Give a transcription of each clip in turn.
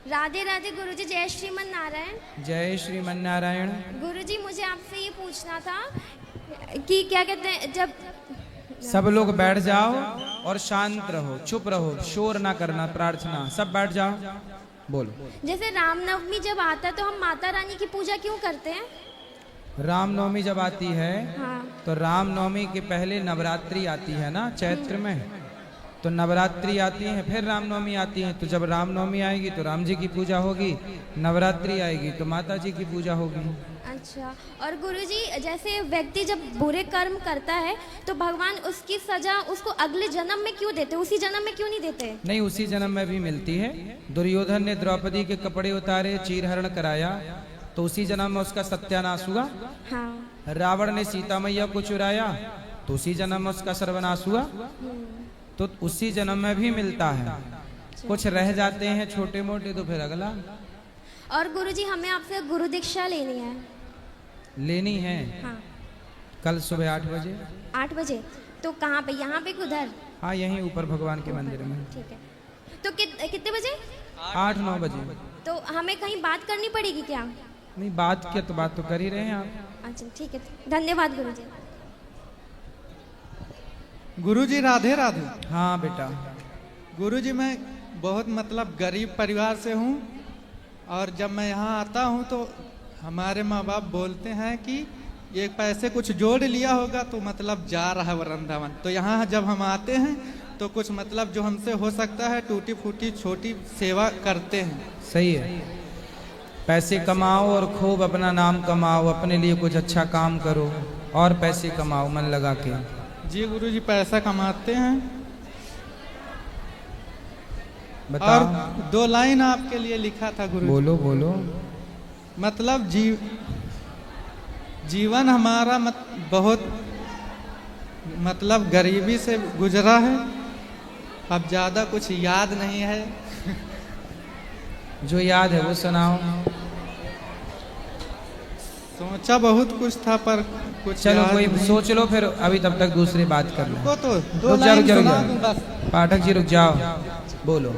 राधे राधे गुरुजी, जय श्रीमन नारायण। जय श्रीमन नारायण। गुरुजी मुझे आपसे ये पूछना था कि क्या कहते हैं, जब सब लोग बैठ जाओ और शांत रहो, चुप रहो, शोर ना करना, प्रार्थना, सब बैठ जाओ, बोलो। जैसे रामनवमी जब आता है तो हम माता रानी की पूजा क्यों करते हैं? रामनवमी जब आती है हाँ। तो रामनवमी के पहले नवरात्रि आती है ना, चैत्र में, तो नवरात्रि आती है, फिर रामनवमी आती है। तो जब रामनवमी आएगी तो राम जी की पूजा होगी, नवरात्रि आएगी तो माता जी की पूजा होगी। अच्छा, और गुरुजी जैसे व्यक्ति जब बुरे कर्म करता है तो भगवान उसकी सजा उसको अगले जन्म में क्यों देते, उसी जन्म में क्यों नहीं देते? नहीं, उसी जन्म में भी मिलती है। दुर्योधन ने द्रौपदी के कपड़े उतारे, चीरहरण कराया, तो उसी जन्म में उसका सत्यानाश हुआ। हाँ। रावण ने सीता मैया को चुराया, तो उसी जन्म में उसका सर्वनाश हुआ। तो उसी जन्म में भी मिलता है, कुछ रह जाते हैं छोटे मोटे तो फिर अगला। और गुरुजी हमें आपसे गुरु दीक्षा लेनी है। लेनी है? हाँ। कल सुबह 8 बजे। 8 बजे? तो कहाँ पे, यहाँ पे उधर? हाँ, यहीं ऊपर भगवान के मंदिर में। ठीक है। तो कितने बजे? 8-9 बजे। तो हमें कहीं बात करनी पड़ेगी क्या? नहीं, बात क्या, तो बात तो कर ही रहे हैं आप। अच्छा ठीक है, धन्यवाद गुरुजी। गुरुजी राधे राधे। हाँ बेटा। गुरुजी मैं बहुत मतलब गरीब परिवार से हूँ, और जब मैं यहाँ आता हूँ तो हमारे माँ बाप बोलते हैं कि ये पैसे कुछ जोड़ लिया होगा तो मतलब जा रहा है वृंदावन। तो यहाँ जब हम आते हैं तो कुछ मतलब जो हमसे हो सकता है टूटी फूटी छोटी सेवा करते हैं। सही है, पैसे कमाओ और खूब अपना नाम कमाओ, अपने लिए कुछ अच्छा काम करो और पैसे कमाओ मन लगा के। जी गुरुजी पैसा कमाते हैं। बताओ। और 2 लाइन आपके लिए लिखा था गुरुजी। बोलो बोलो। मतलब जीवन हमारा बहुत मतलब गरीबी से गुजरा है, अब ज्यादा कुछ याद नहीं है। जो याद है वो सुनाओ। सोचा बहुत कुछ था पर कुछ चलो याद कोई नहीं। सोच लो, फिर अभी तब तक दूसरी बात कर लो। को तो 2 रुक जाओ, लाइन रुक जाओ, रुक सुना जाओ। दूं बस। पाठक जी रुक जाओ, बोलो।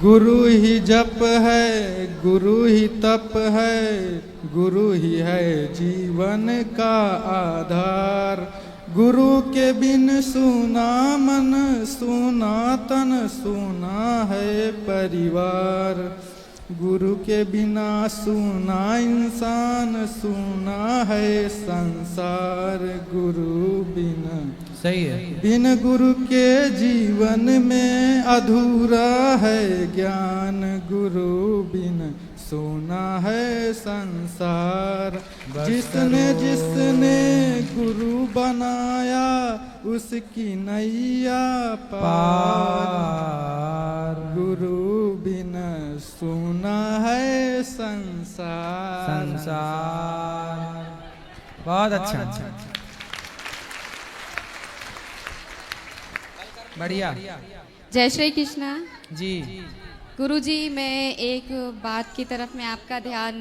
गुरु ही जप है, गुरु ही तप है, गुरु ही है जीवन का आधार। गुरु के बिन सूना मन, सूना तन, सूना है परिवार। गुरु के बिना सूना इंसान, सूना है संसार। गुरु बिना, सही है, बिन गुरु के जीवन में अधूरा है ज्ञान। गुरु बिन सोना है संसार। जिसने जिसने गुरु बनाया उसकी नैया पार। गुरु बिन सोना है संसार। संसार। बहुत अच्छा, अच्छा, बढ़िया। जय श्री कृष्णा जी। गुरुजी, मैं एक बात की तरफ मैं आपका ध्यान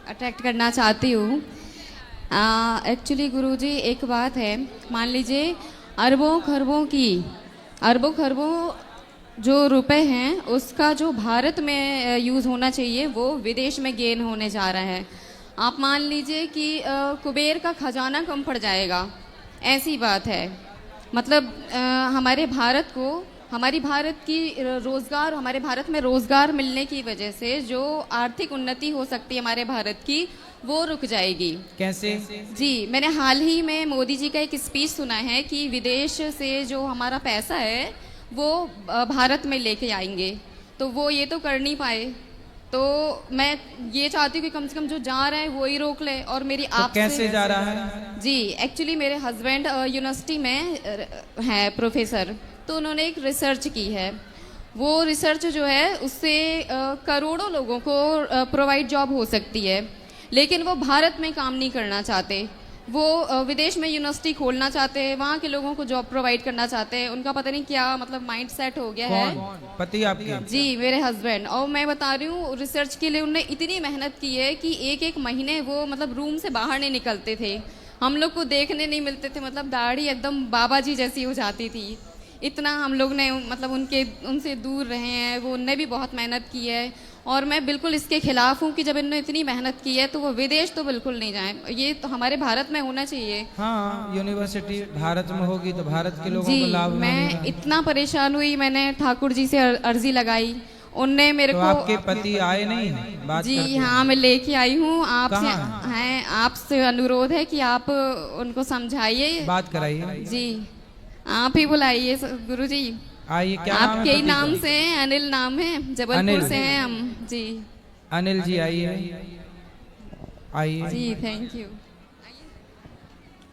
अट्रैक्ट करना चाहती हूँ। एक्चुअली गुरुजी एक बात है, मान लीजिए अरबों खरबों जो रुपए हैं उसका जो भारत में यूज़ होना चाहिए वो विदेश में गेन होने जा रहा है। आप मान लीजिए कि कुबेर का खजाना कम पड़ जाएगा, ऐसी बात है। मतलब हमारे भारत को, हमारी भारत की रोज़गार, हमारे भारत में रोज़गार मिलने की वजह से जो आर्थिक उन्नति हो सकती है हमारे भारत की, वो रुक जाएगी। कैसे? जी, मैंने हाल ही में मोदी जी का एक स्पीच सुना है कि विदेश से जो हमारा पैसा है वो भारत में लेके आएंगे, तो वो ये तो कर नहीं पाए। तो मैं ये चाहती हूँ कि कम से कम जो जा रहा है वो ही रोक ले। और मेरी तो आपसे, कैसे जा रहा है? जी, एक्चुअली मेरे हस्बैंड यूनिवर्सिटी में हैं प्रोफेसर, तो उन्होंने एक रिसर्च की है। वो रिसर्च जो है उससे करोड़ों लोगों को प्रोवाइड जॉब हो सकती है, लेकिन वो भारत में काम नहीं करना चाहते। वो विदेश में यूनिवर्सिटी खोलना चाहते हैं, वहाँ के लोगों को जॉब प्रोवाइड करना चाहते हैं। उनका पता नहीं क्या मतलब माइंड सेट हो गया है। पति आपके? जी, मेरे हस्बैंड। और मैं बता रही हूँ, रिसर्च के लिए उन्होंने इतनी मेहनत की है कि एक महीने वो मतलब रूम से बाहर नहीं निकलते थे, हम लोग को देखने नहीं मिलते थे। मतलब दाढ़ी एकदम बाबा जी जैसी हो जाती थी। इतना हम लोग ने मतलब उनसे दूर रहे हैं, वो उनने भी बहुत मेहनत की है। और मैं बिल्कुल इसके खिलाफ हूँ कि जब इन्होंने इतनी मेहनत की है तो वो विदेश तो बिल्कुल नहीं जाएं, ये तो हमारे भारत में होना चाहिए। हाँ, यूनिवर्सिटी भारत में होगी तो भारत के लोगों को जी, लाभ मैं मिलेगा। इतना परेशान हुई, मैंने ठाकुर जी से अर्जी लगाई, उनने मेरे तो को आपके पति आए नहीं बात जी करते? हाँ, मैं लेके आई हूँ। आपसे कहाँ? हैं, आपसे अनुरोध है कि आप उनको समझाइए, बात कराइए। जी आप ही बुलाइए गुरु जी। आइए, क्या नाम है आपके ही पति नाम का? से हैं, अनिल नाम है, जबलपुर अनिल। से हैं हम जी। अनिल जी आइए, आइए। जी thank you.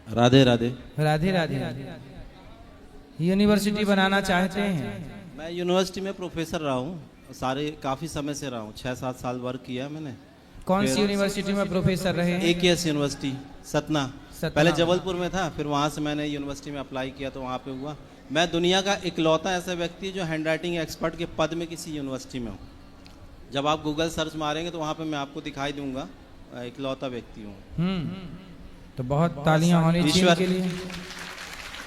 Radhe Radhe. Radhe Radhe. University बनाना चाहते हैं? मैं यूनिवर्सिटी में प्रोफेसर रहा हूँ, सारे काफ़ी समय से रहा हूँ, 6-7 साल वर्क किया मैंने। कौन सी फिर यूनिवर्सिटी में प्रोफेसर रहे हैं? AKS university Satna. सतना। पहले जबलपुर में था, फिर वहाँ से मैंने यूनिवर्सिटी में अप्लाई किया तो वहाँ पे हुआ। मैं दुनिया का इकलौता ऐसा व्यक्ति जो हैंड राइटिंग एक्सपर्ट के पद में किसी यूनिवर्सिटी में हूँ। जब आप गूगल सर्च मारेंगे तो वहाँ पे मैं आपको दिखाई दूंगा, इकलौता व्यक्ति हूँ। तो बहुत तालियां होनी चाहिए ईश्वर के लिए।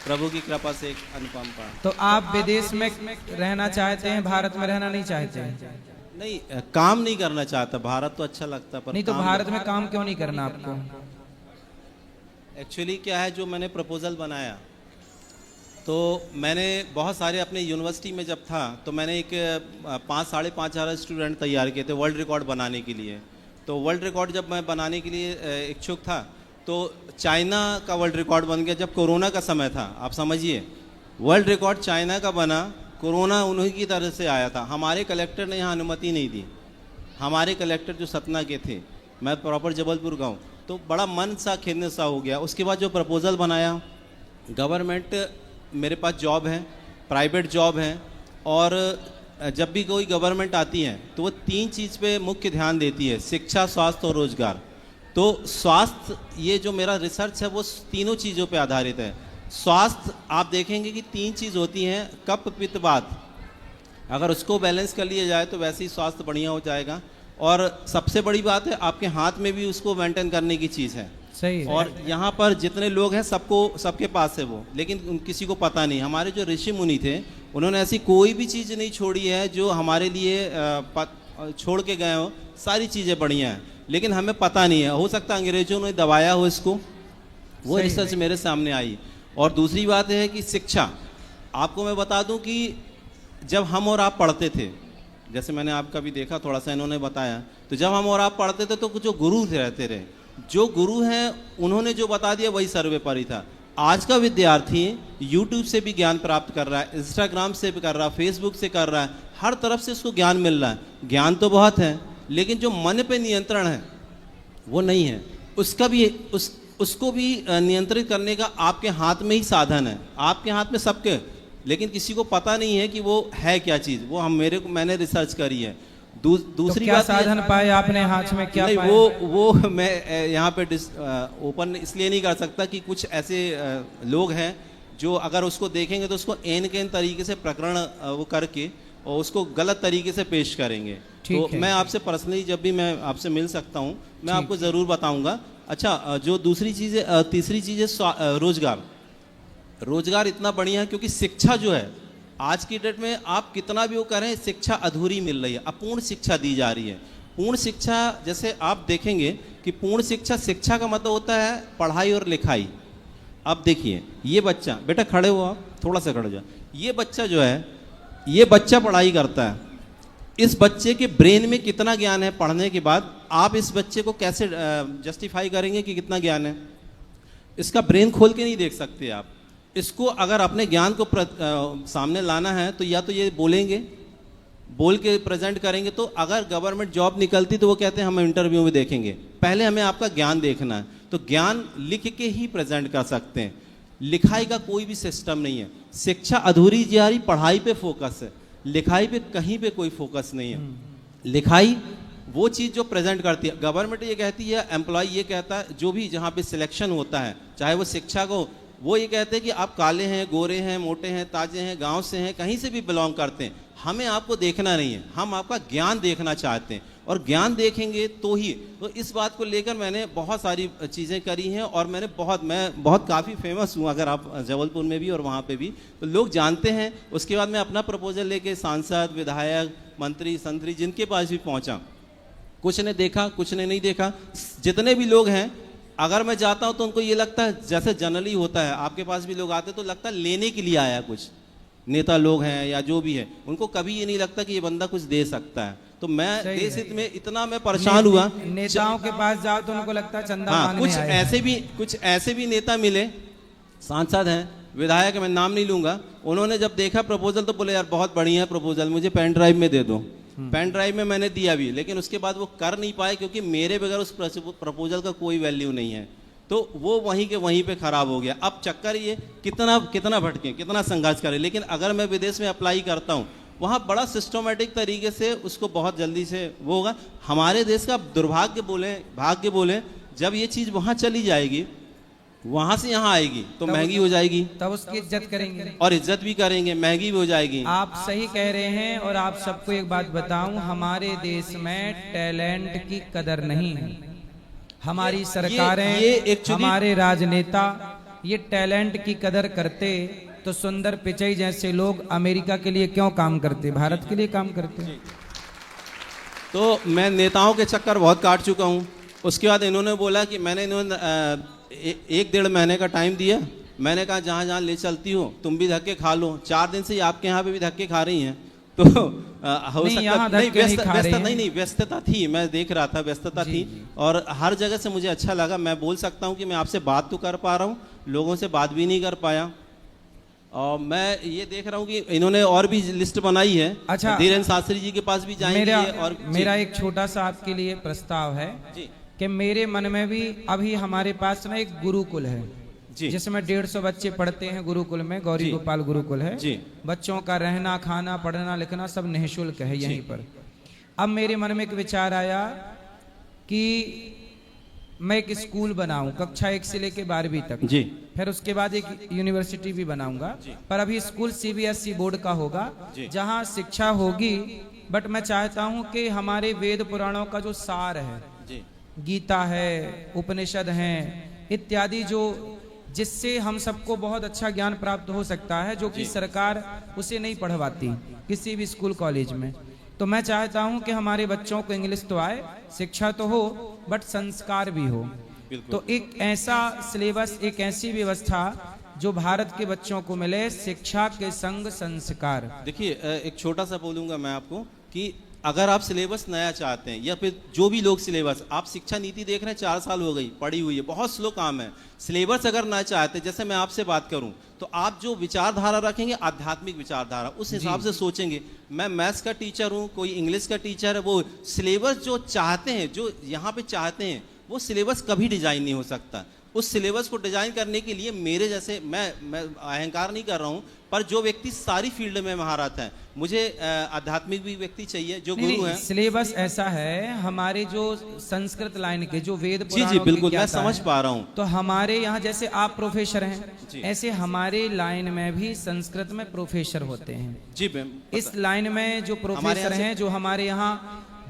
प्रभु की कृपा से एक अनुपम पाठ। तो आप विदेश में रहना चाहते हैं, भारत में रहना नहीं चाहते हैं? नहीं, काम नहीं करना चाहता, भारत तो अच्छा लगता पर नहीं तो काम भारत में काम क्यों नहीं करना आपको? एक्चुअली क्या है, जो मैंने प्रपोजल बनाया तो मैंने बहुत सारे अपने यूनिवर्सिटी में जब था तो मैंने एक 5,500 स्टूडेंट तैयार किए थे वर्ल्ड रिकॉर्ड बनाने के लिए। तो वर्ल्ड रिकॉर्ड जब मैं बनाने के लिए इच्छुक था तो चाइना का वर्ल्ड रिकॉर्ड बन गया जब कोरोना का समय था। आप समझिए, वर्ल्ड रिकॉर्ड चाइना का बना, कोरोना उन्हीं की तरह से आया था। हमारे कलेक्टर ने यहाँ अनुमति नहीं दी। हमारे कलेक्टर जो सतना के थे, मैं प्रॉपर जबलपुर का हूँ, तो बड़ा मन सा खिन्न सा हो गया। उसके बाद जो प्रपोजल बनाया, गवर्नमेंट मेरे पास जॉब है, प्राइवेट जॉब है, और जब भी कोई गवर्नमेंट आती है तो वो 3 चीज़ पे मुख्य ध्यान देती है, शिक्षा, स्वास्थ्य और रोजगार। तो स्वास्थ्य, ये जो मेरा रिसर्च है वो तीनों चीज़ों पे आधारित है। स्वास्थ्य आप देखेंगे कि 3 चीज़ होती हैं, कफ पित्त वात, अगर उसको बैलेंस कर लिया जाए तो वैसे ही स्वास्थ्य बढ़िया हो जाएगा। और सबसे बड़ी बात है, आपके हाथ में भी उसको मेंटेन करने की चीज़ है। सही है। और यहाँ पर जितने लोग हैं सबके पास है वो, लेकिन किसी को पता नहीं। हमारे जो ऋषि मुनि थे उन्होंने ऐसी कोई भी चीज़ नहीं छोड़ी है जो हमारे लिए छोड़ के गए हो। सारी चीज़ें बढ़िया हैं, लेकिन हमें पता नहीं है। हो सकता है अंग्रेजों ने दबाया हो इसको, वो रिसर्च मेरे सामने आई। और दूसरी बात है कि शिक्षा, आपको मैं बता दूं कि जब हम और आप पढ़ते थे, जैसे मैंने आपका भी देखा थोड़ा सा, इन्होंने बताया, तो जब हम और आप पढ़ते थे तो जो गुरु रहते रहे, जो गुरु हैं उन्होंने जो बता दिया वही सर्वोपरि था। आज का विद्यार्थी YouTube से भी ज्ञान प्राप्त कर रहा है, इंस्टाग्राम से भी कर रहा है, फेसबुक से कर रहा है, हर तरफ से उसको ज्ञान मिल रहा है। ज्ञान तो बहुत है, लेकिन जो मन पे नियंत्रण है वो नहीं है। उसका भी उसको भी नियंत्रित करने का आपके हाथ में ही साधन है, आपके हाथ में सबके, लेकिन किसी को पता नहीं है कि वो है क्या चीज़। वो मैंने रिसर्च करी है। दूसरी तो क्या बात साधन पाए आपने हाथ में, क्या नहीं, पाए? वो मैं यहाँ पे ओपन इसलिए नहीं कर सकता कि कुछ ऐसे लोग हैं जो अगर उसको देखेंगे तो उसको एन के एन तरीके से प्रकरण वो करके और उसको गलत तरीके से पेश करेंगे। तो मैं आपसे पर्सनली जब भी मैं आपसे मिल सकता हूँ मैं आपको ज़रूर बताऊँगा। अच्छा, जो दूसरी चीज़ है, तीसरी चीज़ है रोजगार। रोजगार इतना बढ़िया है क्योंकि शिक्षा जो है आज की डेट में आप कितना भी वो करें, शिक्षा अधूरी मिल रही है, अपूर्ण शिक्षा दी जा रही है। पूर्ण शिक्षा, जैसे आप देखेंगे कि पूर्ण शिक्षा का मतलब होता है पढ़ाई और लिखाई। अब देखिए, ये बच्चा, बेटा खड़े हो आप, थोड़ा सा खड़े जाओ। ये बच्चा जो है, ये बच्चा पढ़ाई करता है, इस बच्चे के ब्रेन में कितना ज्ञान है पढ़ने के बाद, आप इस बच्चे को कैसे जस्टिफाई करेंगे कि कितना ज्ञान है? इसका ब्रेन खोल के नहीं देख सकते आप। इसको अगर अपने ज्ञान को सामने लाना है तो या तो ये बोलेंगे, बोल के प्रेजेंट करेंगे। तो अगर गवर्नमेंट जॉब निकलती तो वो कहते हैं हम इंटरव्यू में देखेंगे, पहले हमें आपका ज्ञान देखना है। तो ज्ञान लिख के ही प्रेजेंट कर सकते हैं, लिखाई का कोई भी सिस्टम नहीं है। शिक्षा अधूरी जा रही, पढ़ाई पे फोकस है, लिखाई पे कहीं पे कोई फोकस नहीं है। लिखाई वो चीज़ जो प्रेजेंट करती है, गवर्नमेंट ये कहती है, एम्प्लॉय ये कहता है, जो भी जहाँ पे सिलेक्शन होता है, चाहे वो शिक्षा को वो ये कहते हैं कि आप काले हैं, गोरे हैं, मोटे हैं, ताजे हैं, गांव से हैं, कहीं से भी बिलोंग करते हैं, हमें आपको देखना नहीं है, हम आपका ज्ञान देखना चाहते हैं, और ज्ञान देखेंगे तो ही। तो इस बात को लेकर मैंने बहुत सारी चीज़ें करी हैं, और मैं बहुत काफ़ी फेमस हूँ, अगर आप जबलपुर में भी और वहाँ पे भी, तो लोग जानते हैं। उसके बाद मैं अपना प्रपोजल लेके सांसद, विधायक, मंत्री, संतरी, जिनके पास भी पहुँचा, कुछ ने देखा, कुछ ने नहीं देखा। जितने भी लोग हैं, अगर मैं जाता हूँ तो उनको ये लगता है, जैसे जनरली होता है, आपके पास भी लोग आते तो लगता है लेने के लिए आया, कुछ नेता लोग हैं या जो भी है, उनको कभी ये नहीं लगता कि ये बंदा कुछ दे सकता है। तो मैं देश हित में इतना मैं परेशान हुआ। नेताओं के पास जाओ तो उनको लगता है चंदा हाँ, मांगने कुछ आए हैं। कुछ ऐसे भी नेता मिले, सांसद हैं, विधायक, मैं नाम नहीं लूंगा, उन्होंने जब देखा प्रपोजल तो बोले यार बहुत बढ़िया है प्रपोजल, मुझे पेन ड्राइव में दे दो। पेन ड्राइव में मैंने दिया भी, लेकिन उसके बाद वो कर नहीं पाए, क्योंकि मेरे बगैर उस प्रपोजल का कोई वैल्यू नहीं है। तो वो वहीं के वहीं पे खराब हो गया। अब चक्कर ये कितना भटके, कितना संघर्ष करें, लेकिन अगर मैं विदेश में अप्लाई करता हूँ, वहाँ बड़ा सिस्टमेटिक तरीके से उसको बहुत जल्दी से वो होगा। हमारे देश का दुर्भाग्य बोले, भाग्य बोले, जब ये चीज़ वहाँ चली जाएगी, वहाँ से यहाँ आएगी तो महंगी हो जाएगी, तब उसकी इज्जत करेंगे और इज्जत भी करेंगे, महंगी भी हो जाएगी। आप सही कह रहे हैं। और आप सबको एक बात बताऊं, हमारे देश में टैलेंट की कदर नहीं है। हमारी सरकारें, ये actually- हमारे राजनेता ये टैलेंट की कदर करते तो सुंदर पिचई जैसे लोग अमेरिका के लिए क्यों काम करते, भारत के लिए काम करते। तो मैं नेताओं के चक्कर बहुत काट चुका हूँ। उसके बाद इन्होंने बोला कि इन्होंने 1-1.5 महीने का टाइम दिया। मैंने कहा जहाँ जहाँ ले चलती हो तुम भी धक्के खा लो। 4 दिन से ही आपके यहाँ पे भी धक्के खा रही हैं, तो हो सकता नहीं, व्यस्तता थी, मैं देख रहा था, व्यस्तता थी, और हर जगह से मुझे अच्छा लगा। मैं बोल सकता हूँ कि मैं आपसे बात तो कर पा रहा हूँ, लोगों से बात भी नहीं कर पाया। और मैं ये देख रहा हूँ कि इन्होंने और भी लिस्ट बनाई है। अच्छा, धीरेन्द्र शास्त्री जी के पास भी जाएंगे। मेरा एक छोटा सा आपके लिए प्रस्ताव है कि मेरे मन में भी अभी हमारे पास ना एक गुरुकुल है जिसमें 150 बच्चे पढ़ते हैं। गुरुकुल में गौरी गोपाल गुरुकुल है। बच्चों का रहना, खाना, पढ़ना, लिखना सब निःशुल्क है यहीं पर। अब मेरे मन में एक विचार आया कि मैं एक स्कूल बनाऊं, कक्षा 1 से लेके 12वीं तक, फिर उसके बाद एक यूनिवर्सिटी भी बनाऊंगा। पर अभी स्कूल CBSE बोर्ड का होगा, जहां शिक्षा होगी। बट मैं चाहता हूं कि हमारे वेद पुराणों का जो सार है, गीता है, उपनिषद हैं इत्यादि, जो जिससे हम सबको बहुत अच्छा ज्ञान प्राप्त हो सकता है, जो कि सरकार उसे नहीं पढ़वाती किसी भी स्कूल कॉलेज में। तो मैं चाहता हूं कि हमारे बच्चों को इंग्लिश तो आए, शिक्षा तो हो, बट संस्कार भी हो। तो एक ऐसा सिलेबस, एक ऐसी व्यवस्था जो भारत के बच्चों को मिले, शिक्षा के संग संस्कार। देखिए, एक छोटा सा बोलूंगा मैं आपको कि अगर आप सिलेबस नया चाहते हैं, या फिर जो भी लोग सिलेबस, आप शिक्षा नीति देख रहे हैं 4 साल हो गई, पड़ी हुई है, बहुत स्लो काम है। सिलेबस अगर नया चाहते, जैसे मैं आपसे बात करूं, तो आप जो विचारधारा रखेंगे, आध्यात्मिक विचारधारा, उस हिसाब से सोचेंगे। मैं मैथ्स का टीचर हूं, कोई इंग्लिश का टीचर है, वो सिलेबस जो चाहते हैं, जो यहाँ पे चाहते हैं, वो सिलेबस कभी डिजाइन नहीं हो सकता। उस सिलेबस को डिजाइन करने के लिए मेरे जैसे, मैं अहंकार नहीं कर रहा हूँ, पर जो व्यक्ति सारी फील्ड में महारत है, मुझे आध्यात्मिक भी व्यक्ति चाहिए जो गुरु है। सिलेबस ऐसा है, हमारे जो संस्कृत लाइन के जो वेद पुराणों जी बिल्कुल, मैं समझ पा रहा हूँ। तो हमारे यहाँ जैसे आप प्रोफेसर हैं, ऐसे हमारे लाइन में भी संस्कृत में प्रोफेसर होते हैं। जी, इस लाइन में जो प्रोफेसर हैं, जो हमारे यहाँ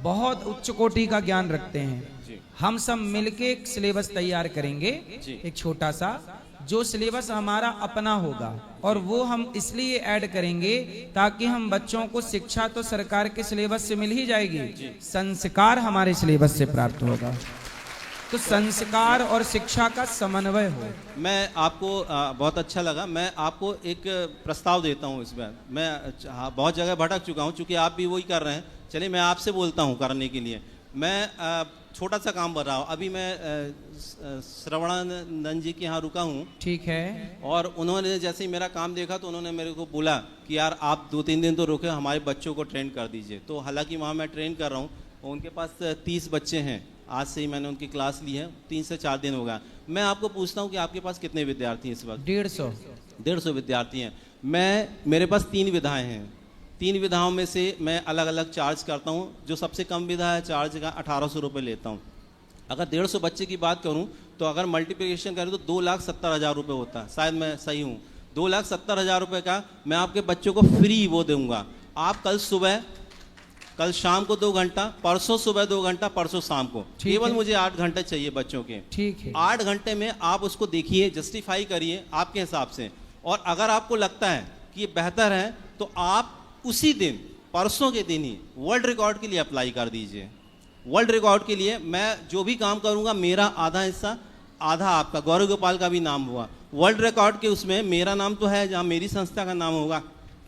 बहुत उच्च कोटि का ज्ञान रखते हैं, हम सब मिलके एक सिलेबस तैयार करेंगे, एक छोटा सा, जो सिलेबस हमारा अपना होगा। और वो हम इसलिए ऐड करेंगे ताकि हम बच्चों को शिक्षा तो सरकार के सिलेबस से मिल ही जाएगी, संस्कार हमारे सिलेबस से प्राप्त होगा। तो संस्कार और शिक्षा का समन्वय हो। मैं आपको बहुत अच्छा लगा। मैं आपको एक प्रस्ताव देता हूँ। इसमें मैं बहुत जगह भटक चुका हूँ, चूंकि आप भी वही कर रहे हैं। चलिए मैं आपसे बोलता हूँ करने के लिए। मैं छोटा सा काम कर रहा हूँ। अभी मैं श्रवणानंद जी के यहाँ रुका हूँ। ठीक है। और उन्होंने जैसे ही मेरा काम देखा तो उन्होंने मेरे को बोला कि यार आप 2-3 दिन तो रुके, हमारे बच्चों को ट्रेन कर दीजिए। तो हालांकि वहाँ मैं ट्रेन कर रहा हूँ। उनके पास 30 बच्चे हैं। आज से ही मैंने उनकी क्लास ली है, 3 से 4 दिन होगा। मैं आपको पूछता हूँ कि आपके पास कितने विद्यार्थी हैं इस वक्त? 150 विद्यार्थी हैं। मेरे पास 3 विधाएँ हैं। 3 विधाओं में से मैं अलग अलग चार्ज करता हूँ। जो सबसे कम विधा है, चार्ज का 1800 रुपये लेता हूँ। अगर 150 बच्चे की बात करूं तो अगर मल्टीप्लिकेशन करें तो 2,70,000 रुपये होता है, शायद मैं सही हूं। 2,70,000 रुपये का मैं आपके बच्चों को फ्री वो दूंगा। आप कल शाम को 2 घंटा, परसों सुबह 2 घंटा, परसों शाम को, केवल मुझे 8 घंटे चाहिए बच्चों के। ठीक है। 8 घंटे में आप उसको देखिए, जस्टिफाई करिए आपके हिसाब से, और अगर आपको लगता है कि ये बेहतर है तो आप उसी दिन, परसों के दिन ही वर्ल्ड रिकॉर्ड के लिए अप्लाई कर दीजिए। वर्ल्ड रिकॉर्ड के लिए मैं जो भी काम करूंगा, मेरा आधा हिस्सा, आधा आपका, गौरव गोपाल का भी नाम हुआ वर्ल्ड रिकॉर्ड के, उसमें मेरा नाम तो है, जहाँ मेरी संस्था का नाम होगा।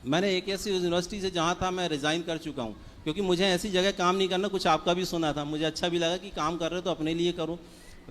मैंने एक ऐसी यूनिवर्सिटी से जहाँ था मैं रिज़ाइन कर चुका हूँ, क्योंकि मुझे ऐसी जगह काम नहीं करना। कुछ आपका भी सुना था, मुझे अच्छा भी लगा कि काम कर रहे हो तो अपने लिए करो,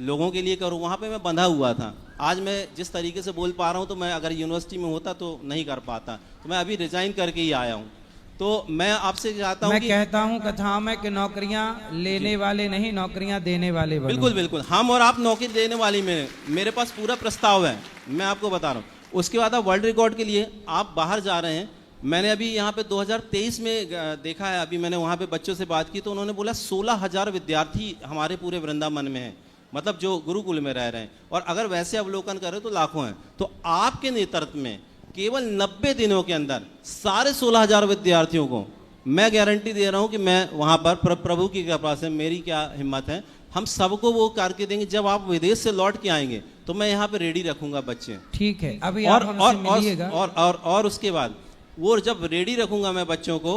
लोगों के लिए करो। वहाँ पे मैं बंधा हुआ था। आज मैं जिस तरीके से बोल पा रहा हूँ तो मैं अगर यूनिवर्सिटी में होता तो नहीं कर पाता, तो मैं अभी रिज़ाइन करके ही आया हूँ। तो मैं आपसे चाहता हूँ मैं कि कहता हूँ कथाओं में कि नौकरियां लेने वाले नहीं, नौकरियां देने वाले बनो। बिल्कुल बिल्कुल, हम और आप नौकरी देने वाली में, मेरे पास पूरा प्रस्ताव है, मैं आपको बता रहा हूँ। उसके बाद आप वर्ल्ड रिकॉर्ड के लिए आप बाहर जा रहे हैं। मैंने अभी यहाँ पे 2023 में देखा है, अभी मैंने वहाँ पे बच्चों से बात की तो उन्होंने बोला 16,000 विद्यार्थी हमारे पूरे वृंदावन में हैं, मतलब जो गुरुकुल में रह रहे हैं, और अगर वैसे अवलोकन करें तो लाखों हैं। तो आपके नेतृत्व में केवल 90 दिनों के अंदर सारे 16,000 विद्यार्थियों को मैं गारंटी दे रहा हूं कि मैं वहां पर प्रभु की कृपा से, मेरी क्या हिम्मत है, हम सबको वो करके देंगे। जब आप विदेश से लौट के आएंगे तो मैं यहाँ पे रेडी रखूंगा बच्चे। ठीक है, अभी और आप हमसे मिलिएगा। और उसके बाद वो जब रेडी रखूंगा मैं बच्चों को,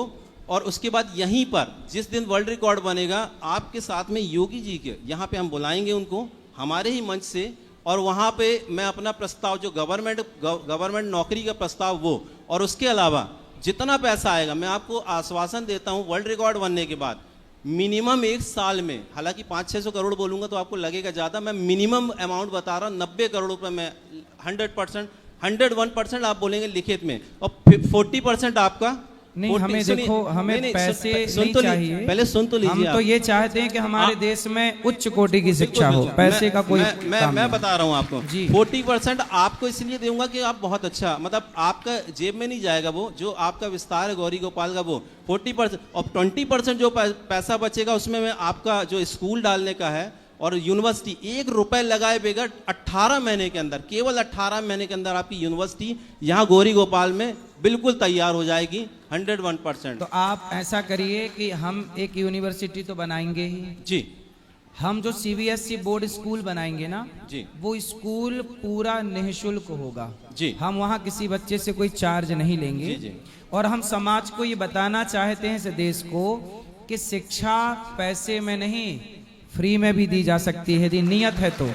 और उसके बाद यहीं पर जिस दिन वर्ल्ड रिकॉर्ड बनेगा, आपके साथ में योगी जी के यहाँ पे हम बुलाएंगे उनको हमारे ही मंच से, और वहाँ पे मैं अपना प्रस्ताव जो गवर्नमेंट नौकरी का प्रस्ताव वो, और उसके अलावा जितना पैसा आएगा, मैं आपको आश्वासन देता हूँ वर्ल्ड रिकॉर्ड बनने के बाद मिनिमम 1 साल में, हालांकि 500-600 करोड़ बोलूँगा तो आपको लगेगा ज़्यादा, मैं मिनिमम अमाउंट बता रहा हूँ 90 करोड़ रुपये में 100%, 101% आप बोलेंगे लिखित में, और 40% आपका नहीं। हमें देखो, हमें पैसे नहीं चाहिए, पहले सुन तो लीजिए। हम तो ये चाहते हैं कि हमारे देश में उच्च कोटि की शिक्षा हो, पैसे का कोई मैं बता रहा हूँ आपको। 40% आपको इसलिए दूंगा कि आप बहुत अच्छा, मतलब आपका जेब में नहीं जाएगा वो, जो आपका विस्तार है गौरी गोपाल का वो 40%, और 20% जो पैसा बचेगा उसमें मैं आपका जो स्कूल डालने का है और यूनिवर्सिटी, 1 रुपए लगाए बगैर 18 महीने के अंदर, केवल 18 महीने के अंदर आपकी यूनिवर्सिटी यहाँ गौरी गोपाल में बिल्कुल तैयार हो जाएगी 101%। तो आप ऐसा करिए कि हम एक यूनिवर्सिटी तो बनाएंगे ही जी, हम जो सीबीएसई बोर्ड स्कूल बनाएंगे ना जी, वो स्कूल पूरा निःशुल्क होगा जी। हम वहाँ किसी बच्चे से कोई चार्ज नहीं लेंगे। जी, जी। और हम समाज को ये बताना चाहते हैं, इस देश को, कि शिक्षा पैसे में नहीं, फ्री में भी दी जा सकती है, यदि नियत है तो।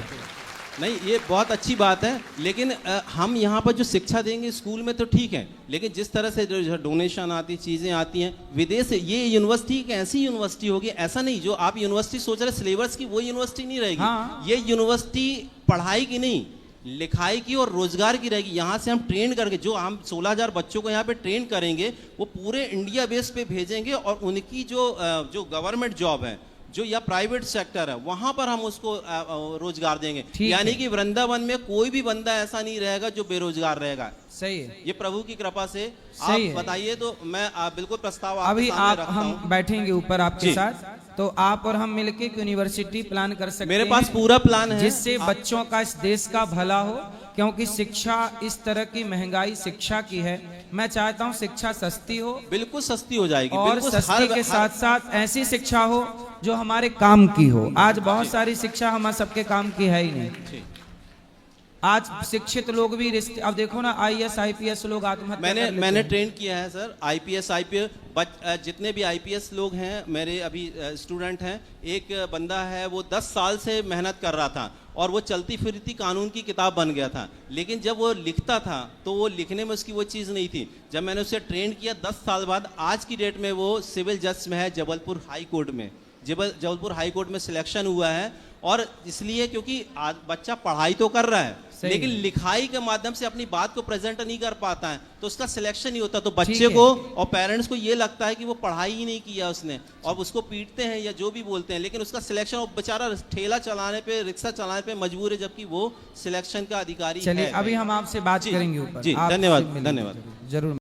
नहीं, ये बहुत अच्छी बात है, लेकिन हम यहाँ पर जो शिक्षा देंगे स्कूल में तो ठीक है, लेकिन जिस तरह से जो डोनेशन आती, चीज़ें आती हैं विदेश से, ये यूनिवर्सिटी एक ऐसी यूनिवर्सिटी होगी, ऐसा नहीं जो आप यूनिवर्सिटी सोच रहे सिलेबस की, वो यूनिवर्सिटी नहीं रहेगी। हाँ। ये यूनिवर्सिटी पढ़ाई की नहीं, लिखाई की और रोजगार की रहेगी। यहाँ से हम ट्रेन करके, जो हम 16,000 बच्चों को यहाँ पे ट्रेन करेंगे, वो पूरे इंडिया बेस पे भेजेंगे, और उनकी जो गवर्नमेंट जॉब है, जो या प्राइवेट सेक्टर है, वहां पर हम उसको रोजगार देंगे। यानी कि वृंदावन में कोई भी बंदा ऐसा नहीं रहेगा जो बेरोजगार रहेगा। सही है, ये प्रभु की कृपा से। सही आप है। बताइए तो मैं बिल्कुल प्रस्ताव अभी आपके सामने आप रखता हम हूं। बैठेंगे ऊपर आपके जी। साथ, तो आप और हम मिलके एक यूनिवर्सिटी प्लान कर सकते हैं। मेरे पास पूरा प्लान है, जिससे बच्चों का, इस देश का भला हो, क्योंकि शिक्षा, इस तरह की महंगाई शिक्षा की है, मैं चाहता हूँ शिक्षा सस्ती हो, बिल्कुल सस्ती हो जाएगी, और बिल्कुल सस्ती के साथ साथ ऐसी शिक्षा हो जो हमारे काम की हो। आज बहुत सारी शिक्षा हमारे सबके काम की है ही नहीं। आज शिक्षित लोग भी रिश्ते, अब देखो ना, IAS IPS लोग आत्महत्या कर लेते मैंने हैं। ट्रेन किया है सर, IPS जितने भी IPS लोग हैं मेरे अभी स्टूडेंट हैं, एक बंदा है वो 10 साल से मेहनत कर रहा था, और वो चलती फिरती कानून की किताब बन गया था, लेकिन जब वो लिखता था तो वो लिखने में उसकी वो चीज़ नहीं थी। जब मैंने उसे ट्रेन किया 10 साल बाद, आज की डेट में वो सिविल जज में है जबलपुर हाई कोर्ट में, जबलपुर हाई कोर्ट में सिलेक्शन हुआ है। और इसलिए क्योंकि आज बच्चा पढ़ाई तो कर रहा है, लेकिन लिखाई के माध्यम से अपनी बात को प्रेजेंट नहीं कर पाता है, तो उसका सिलेक्शन नहीं होता। तो बच्चे को और पेरेंट्स को ये लगता है कि वो पढ़ाई ही नहीं किया उसने, और उसको पीटते हैं या जो भी बोलते हैं, लेकिन उसका सिलेक्शन, और बेचारा ठेला चलाने पे, रिक्शा चलाने पे मजबूर है, जबकि वो सिलेक्शन का अधिकारी है। चलिए, अभी हम आपसे बात करेंगे ऊपर। जी, धन्यवाद, धन्यवाद। जरूर।